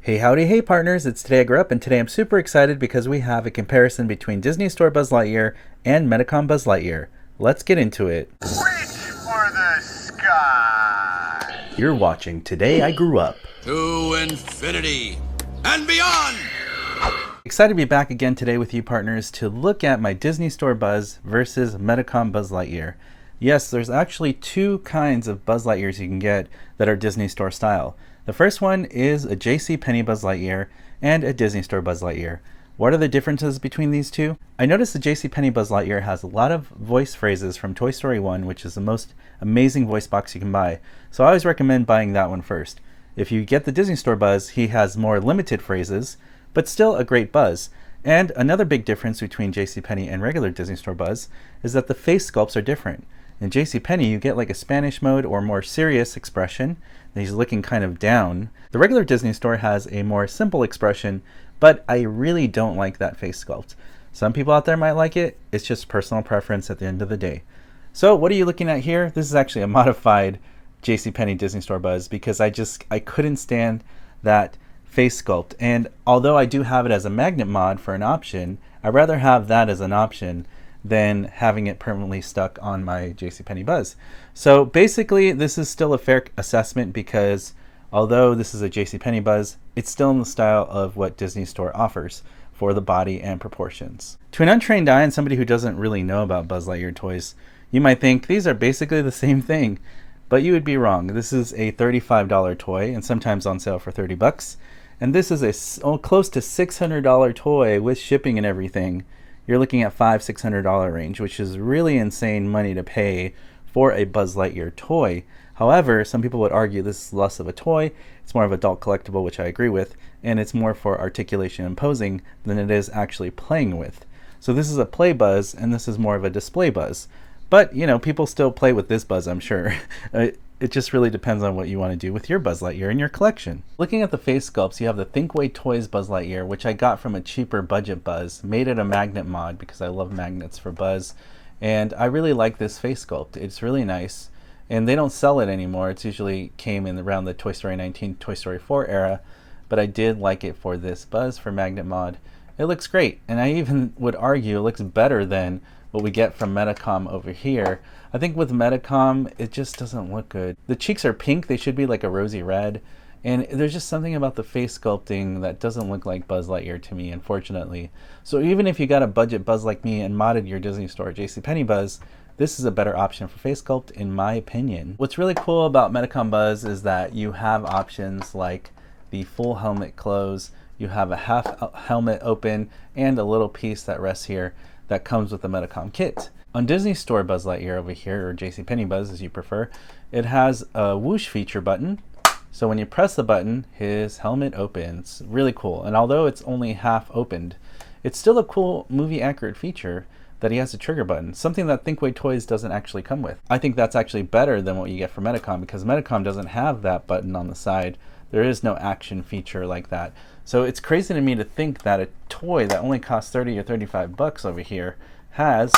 Hey howdy, hey partners, it's Today I Grew Up, and today I'm super excited because we have a comparison between Disney Store Buzz Lightyear and Medicom Buzz Lightyear. Let's get into it. Reach for the sky! You're watching Today I Grew Up. To infinity and beyond! Excited to be back again today with you partners to look at my Disney Store Buzz versus Medicom Buzz Lightyear. Yes, there's actually two kinds of Buzz Lightyears you can get that are Disney Store style. The first one is a JCPenney Buzz Lightyear and a Disney Store Buzz Lightyear. What are the differences between these two? I noticed the JCPenney Buzz Lightyear has a lot of voice phrases from Toy Story 1, which is the most amazing voice box you can buy. So I always recommend buying that one first. If you get the Disney Store Buzz, he has more limited phrases, but still a great buzz. And another big difference between JCPenney and regular Disney Store Buzz is that the face sculpts are different. In JCPenney, you get like a Spanish mode or more serious expression, and he's looking kind of down. The regular Disney Store has a more simple expression, but I really don't like that face sculpt. Some people out there might like it, it's just personal preference at the end of the day. So what are you looking at here? This is actually a modified JCPenney Disney Store Buzz because I couldn't stand that face sculpt. And although I do have it as a magnet mod for an option, I'd rather have that as an option than having it permanently stuck on my JCPenney Buzz. So basically this is still a fair assessment because although this is a JCPenney Buzz, it's still in the style of what Disney Store offers for the body and proportions. To an untrained eye and somebody who doesn't really know about Buzz Lightyear toys, you might think these are basically the same thing, but you would be wrong. This is a $35 toy and sometimes on sale for 30 bucks. And this is a close to $600 toy with shipping and everything. You're looking at $500–600 range, which is really insane money to pay for a Buzz Lightyear toy. However, some people would argue this is less of a toy, it's more of an adult collectible, which I agree with, and it's more for articulation and posing than it is actually playing with. So this is a play Buzz, and this is more of a display Buzz. But, you know, people still play with this Buzz, I'm sure. It just really depends on what you want to do with your Buzz Lightyear in your collection. Looking at the face sculpts, you have the Thinkway Toys Buzz Lightyear, which I got from a cheaper budget Buzz, made it a magnet mod because I love magnets for Buzz. And I really like this face sculpt. It's really nice. And they don't sell it anymore. It's usually came in around the Toy Story 19, Toy Story 4 era. But I did like it for this Buzz for magnet mod. It looks great. And I even would argue it looks better than what we get from Medicom over here. I think with Medicom, it just doesn't look good. The cheeks are pink, they should be like a rosy red. And there's just something about the face sculpting that doesn't look like Buzz Lightyear to me, unfortunately. So even if you got a budget Buzz like me and modded your Disney Store JCPenney Buzz, this is a better option for face sculpt in my opinion. What's really cool about Medicom Buzz is that you have options like the full helmet close, you have a half helmet open, and a little piece that rests here that comes with the Medicom kit. On Disney Store Buzz Lightyear over here, or JCPenney Buzz as you prefer, it has a whoosh feature button. So when you press the button, his helmet opens. Really cool. And although it's only half opened, it's still a cool movie accurate feature that he has a trigger button, something that Thinkway Toys doesn't actually come with. I think that's actually better than what you get from Medicom because Medicom doesn't have that button on the side. There is no action feature like that. So it's crazy to me to think that a toy that only costs 30 or 35 bucks over here has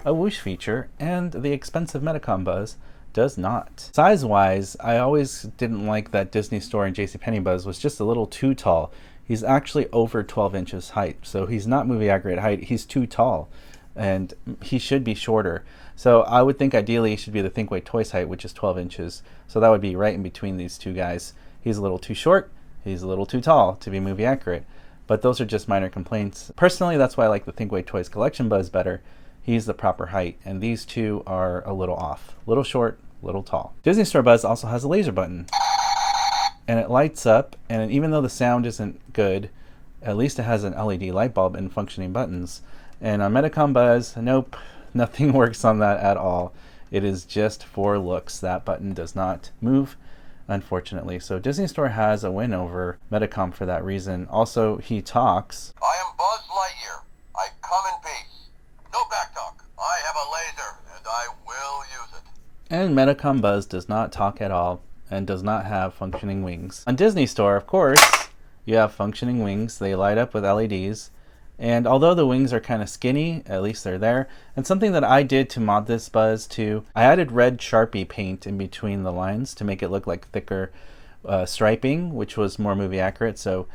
a whoosh feature and the expensive Medicom Buzz does not. Size-wise, I always didn't like that Disney Store and JCPenney Buzz was just a little too tall. He's actually over 12 inches height, so he's not movie accurate height, he's too tall. And he should be shorter. So I would think ideally he should be the Thinkway Toys height, which is 12 inches. So that would be right in between these two guys. He's a little too short, he's a little too tall to be movie accurate. But those are just minor complaints. Personally, that's why I like the Thinkway Toys Collection Buzz better. He's the proper height, and these two are a little off. Little short, little tall. Disney Store Buzz also has a laser button. And it lights up, and even though the sound isn't good, at least it has an LED light bulb and functioning buttons. And on Medicom Buzz, nope, nothing works on that at all. It is just for looks. That button does not move, unfortunately. So Disney Store has a win over Medicom for that reason. Also, he talks. I am Buzz Lightyear. I come in peace. No backtalk. I have a laser, and I will use it. And Medicom Buzz does not talk at all and does not have functioning wings. On Disney Store, of course, you have functioning wings. They light up with LEDs. And although the wings are kind of skinny, at least they're there. And something that I did to mod this Buzz too, I added red Sharpie paint in between the lines to make it look like thicker striping, which was more movie accurate. So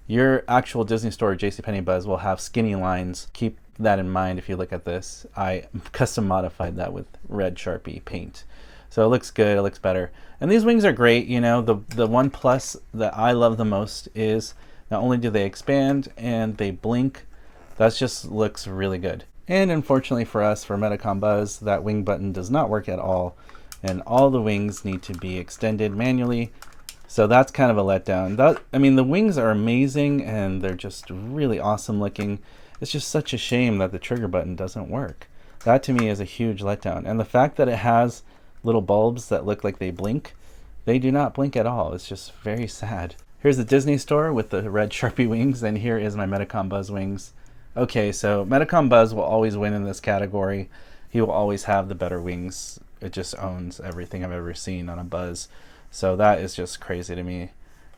your actual Disney Store or JCPenney Buzz will have skinny lines. Keep that in mind if you look at this. I custom modified that with red Sharpie paint. So it looks good, it looks better. And these wings are great. You know, the one plus that I love the most is not only do they expand and they blink, that just looks really good. And unfortunately for us, for Medicom Buzz, that wing button does not work at all. And all the wings need to be extended manually. So that's kind of a letdown. I mean, the wings are amazing and they're just really awesome looking. It's just such a shame that the trigger button doesn't work. That to me is a huge letdown. And the fact that it has little bulbs that look like they blink, they do not blink at all. It's just very sad. Here's the Disney Store with the red Sharpie wings, and here is my Medicom Buzz wings. Okay, so Medicom Buzz will always win in this category. He will always have the better wings. It just owns everything I've ever seen on a Buzz. So that is just crazy to me.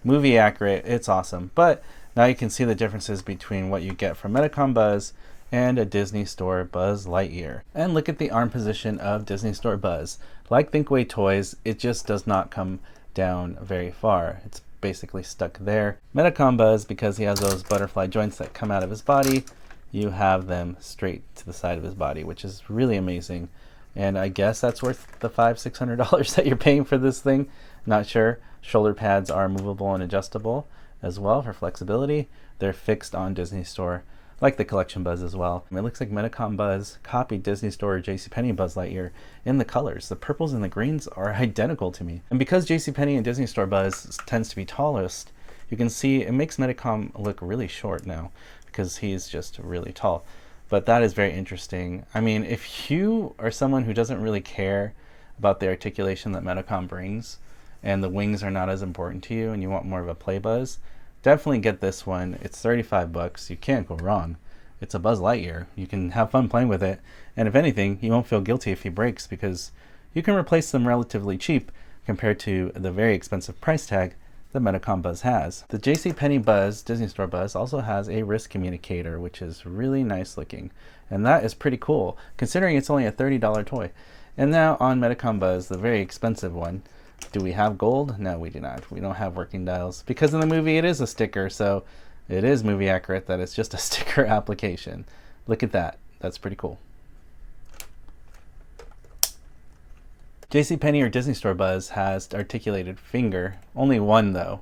Movie accurate, it's awesome. But now you can see the differences between what you get from Medicom Buzz and a Disney Store Buzz Lightyear. And look at the arm position of Disney Store Buzz. Like Thinkway Toys, it just does not come down very far. It's basically stuck there. Medicom Buzz, because he has those butterfly joints that come out of his body, you have them straight to the side of his body, which is really amazing. And I guess that's worth the $500-600 that you're paying for this thing. Not sure. Shoulder pads are movable and adjustable as well for flexibility. They're fixed on Disney Store, like the Collection Buzz as well. It looks like Medicom Buzz copied Disney Store or JCPenney Buzz Lightyear in the colors. The purples and the greens are identical to me. And because JCPenney and Disney Store Buzz tends to be tallest, you can see it makes Medicom look really short now because he's just really tall. But that is very interesting. I mean, if you are someone who doesn't really care about the articulation that Medicom brings, and the wings are not as important to you and you want more of a play Buzz, definitely get this one. It's $35. You can't go wrong. It's a Buzz Lightyear. You can have fun playing with it. And if anything, you won't feel guilty if he breaks because you can replace them relatively cheap compared to the very expensive price tag that Medicom Buzz has. The JCPenney Buzz, Disney Store Buzz, also has a wrist communicator, which is really nice looking. And that is pretty cool, considering it's only a $30 toy. And now on Medicom Buzz, the very expensive one, do we have gold? No, we do not. We don't have working dials. Because in the movie it is a sticker, so it is movie accurate that it's just a sticker application. Look at that. That's pretty cool. JCPenney or Disney Store Buzz has articulated finger, only one though,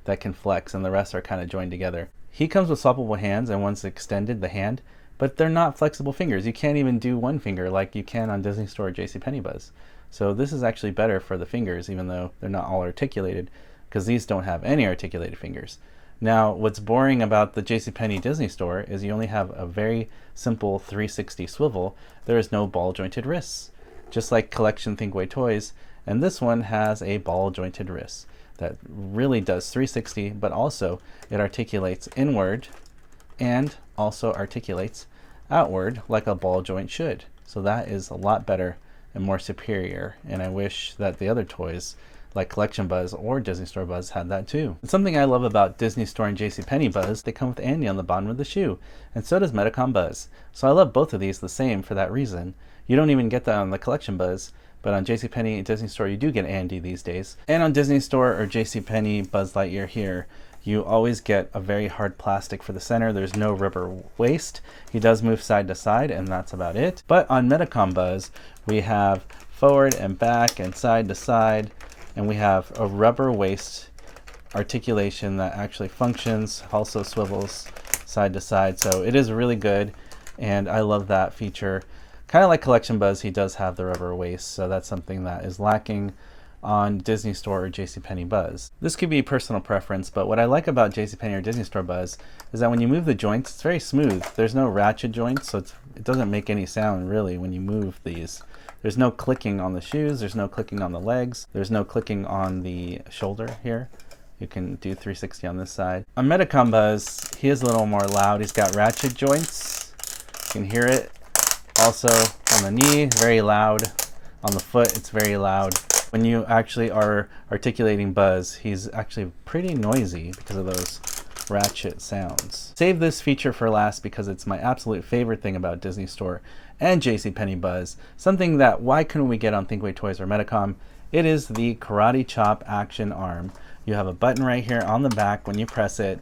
that can flex, and the rest are kind of joined together. He comes with swappable hands, and once extended the hand, but they're not flexible fingers. You can't even do one finger like you can on Disney Store or JCPenney Buzz. So this is actually better for the fingers, even though they're not all articulated, because these don't have any articulated fingers. Now, what's boring about the JCPenney Disney Store is you only have a very simple 360 swivel. There is no ball jointed wrists, just like Collection Thinkway Toys, and this one has a ball jointed wrist that really does 360, but also it articulates inward and also articulates outward like a ball joint should. So that is a lot better and more superior, and I wish that the other toys like Collection Buzz or Disney Store Buzz had that too. And something I love about Disney Store and JCPenney Buzz, they come with Andy on the bottom of the shoe, and so does Medicom Buzz. So I love both of these the same for that reason. You don't even get that on the Collection Buzz, but on JCPenney and Disney Store you do get Andy these days. And on Disney Store or JCPenney Buzz Lightyear here, you always get a very hard plastic for the center. There's no rubber waist. He does move side to side, and that's about it. But on Medicom Buzz, we have forward and back and side to side, and we have a rubber waist articulation that actually functions, also swivels side to side. So it is really good, and I love that feature. Kind of like Collection Buzz, he does have the rubber waist, so that's something that is lacking on Disney Store or JCPenney Buzz. This could be personal preference, but what I like about JCPenney or Disney Store Buzz is that when you move the joints, it's very smooth. There's no ratchet joints, so it doesn't make any sound really when you move these. There's no clicking on the shoes, there's no clicking on the legs, there's no clicking on the shoulder here. You can do 360 on this side. On Medicom Buzz, he is a little more loud. He's got ratchet joints. You can hear it. Also on the knee, very loud. On the foot, it's very loud. When you actually are articulating Buzz, he's actually pretty noisy because of those ratchet sounds. Save this feature for last because it's my absolute favorite thing about Disney Store and JCPenney Buzz. Something that why couldn't we get on Thinkway Toys or Medicom? It is the Karate Chop action arm. You have a button right here on the back when you press it.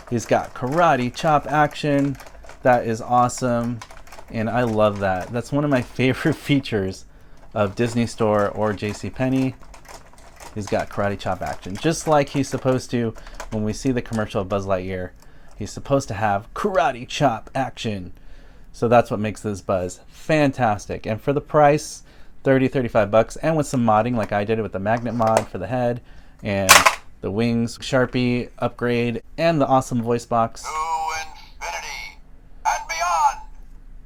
He's got karate chop action. That is awesome, and I love that. That's one of my favorite features of Disney Store or JCPenney. He's got karate chop action, just like he's supposed to. When we see the commercial of Buzz Lightyear, he's supposed to have karate chop action. So that's what makes this Buzz fantastic. And for the price, $35, and with some modding like I did with the magnet mod for the head and the wings, Sharpie upgrade, and the awesome voice box, To infinity and beyond.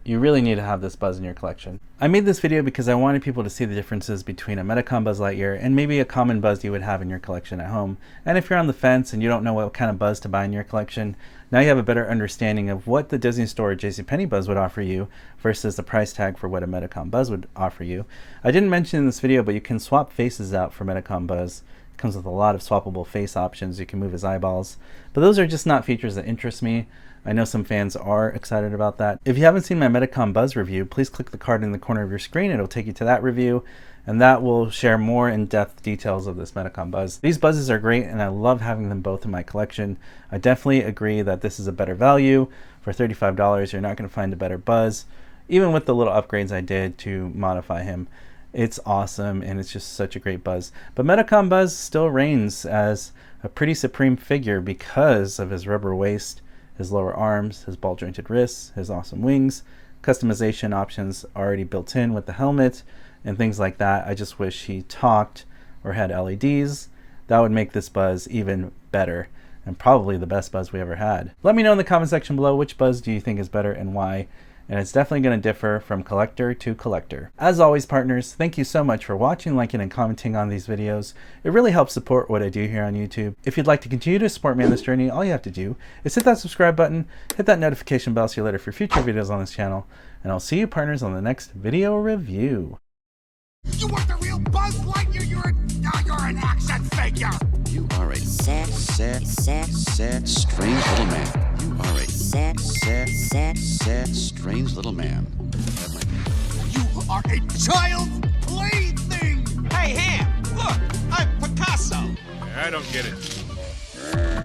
you really need to have this Buzz in your collection. I made this video because I wanted people to see the differences between a Medicom Buzz Lightyear and maybe a common Buzz you would have in your collection at home. And if you're on the fence and you don't know what kind of Buzz to buy in your collection, now you have a better understanding of what the Disney Store or JCPenney Buzz would offer you versus the price tag for what a Medicom Buzz would offer you. I didn't mention in this video, but you can swap faces out for Medicom Buzz. It comes with a lot of swappable face options. You can move his eyeballs, but those are just not features that interest me. I know some fans are excited about that. If you haven't seen my Medicom Buzz review, please click the card in the corner of your screen. It'll take you to that review, and that will share more in-depth details of this Medicom Buzz. These Buzzes are great, and I love having them both in my collection. I definitely agree that this is a better value. For $35, you're not going to find a better Buzz, even with the little upgrades I did to modify him. It's awesome, and it's just such a great Buzz. But Medicom Buzz still reigns as a pretty supreme figure because of his rubber waist, his lower arms, his ball jointed wrists, his awesome wings, customization options already built in with the helmet, and things like that. I just wish he talked or had LEDs. That would make this Buzz even better, and probably the best Buzz we ever had. Let me know in the comment section below, which Buzz do you think is better and why? And it's definitely going to differ from collector to collector. As always, partners, thank you so much for watching, liking, and commenting on these videos. It really helps support what I do here on YouTube. If you'd like to continue to support me on this journey, all you have to do is hit that subscribe button, hit that notification bell so you're alerted for future videos on this channel, and I'll see you, partners, on the next video review. You want the real Buzz Lightyear? You're an action figure. You are a sad, strange little man. You are a sad, strange little man. You are a child's plaything. Hey, Ham, look, I'm Picasso. I don't get it.